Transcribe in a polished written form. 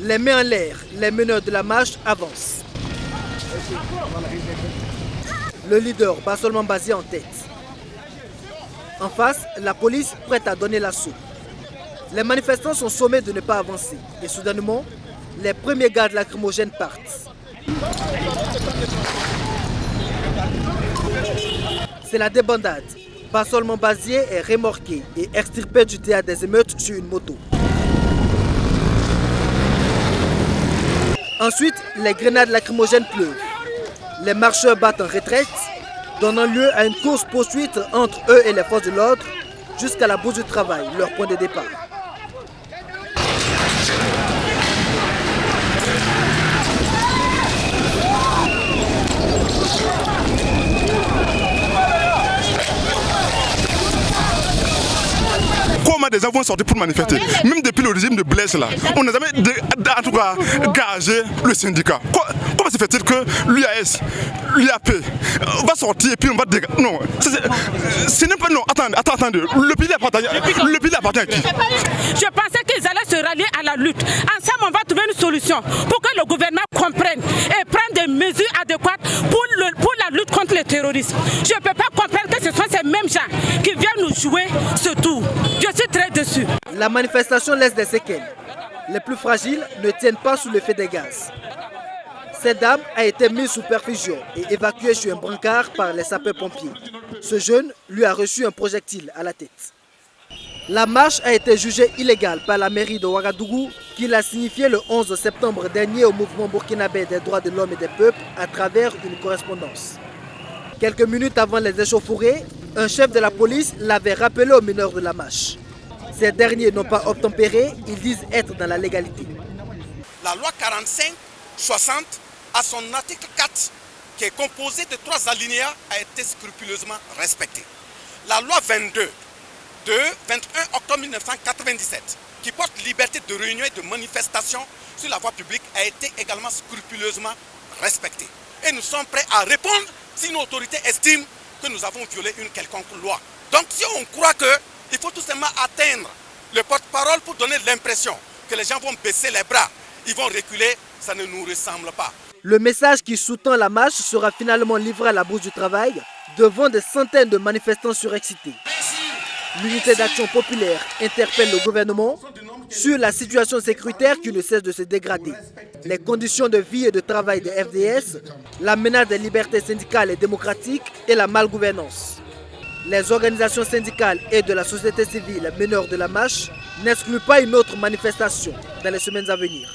Les mains en l'air, les meneurs de la marche avancent. Le leader, Bassolman Bazié, en tête. En face, la police prête à donner l'assaut. Les manifestants sont sommés de ne pas avancer. Et soudainement, les premiers gardes lacrymogènes partent. C'est la débandade. Bassolman Bazié est remorqué et extirpé du théâtre des émeutes sur une moto. Ensuite, les grenades lacrymogènes pleuvent. Les marcheurs battent en retraite, donnant lieu à une course-poursuite entre eux et les forces de l'ordre jusqu'à la bourse du travail, leur point de départ. Comment des gens vont sortir pour manifester? Même depuis le régime de Blaise là, on n'a jamais en tout cas gagé le syndicat. Comment se fait-il que l'UAS, l'UAP va sortir et puis on va dégager? Non, ce n'est pas non. Attendez. Le pays appartient à qui? Je pensais qu'ils allaient se rallier à la lutte. Ensemble, on va trouver une solution pour que le gouvernement comprenne et prenne des mesures adéquates pour la lutte contre le terrorisme. Je ne peux pas comprendre que ce sont ces mêmes gens qui viennent nous jouer ce tour. Je suis très déçu. La manifestation laisse des séquelles. Les plus fragiles ne tiennent pas sous l'effet des gaz. Cette dame a été mise sous perfusion et évacuée sur un brancard par les sapeurs-pompiers. Ce jeune lui a reçu un projectile à la tête. La marche a été jugée illégale par la mairie de Ouagadougou, qui l'a signifié le 11 septembre dernier au mouvement burkinabé des droits de l'homme et des peuples à travers une correspondance. Quelques minutes avant les échauffourées, un chef de la police l'avait rappelé aux meneurs de la marche. Ces derniers n'ont pas obtempéré, ils disent être dans la légalité. La loi 45-60, à son article 4, qui est composé de 3 alinéas, a été scrupuleusement respectée. La loi 22 de 21 octobre 1997, qui porte liberté de réunion et de manifestation sur la voie publique, a été également scrupuleusement respectée. Et nous sommes prêts à répondre si nos autorités estiment que nous avons violé une quelconque loi. Donc si on croit qu'il faut tout simplement atteindre le porte-parole pour donner l'impression que les gens vont baisser les bras, ils vont reculer, ça ne nous ressemble pas. Le message qui sous-tend la marche sera finalement livré à la bourse du travail devant des centaines de manifestants surexcités. L'unité d'action populaire interpelle le gouvernement sur la situation sécuritaire qui ne cesse de se dégrader, les conditions de vie et de travail des FDS, la menace des libertés syndicales et démocratiques et la malgouvernance. Les organisations syndicales et de la société civile meneurs de la marche n'excluent pas une autre manifestation dans les semaines à venir.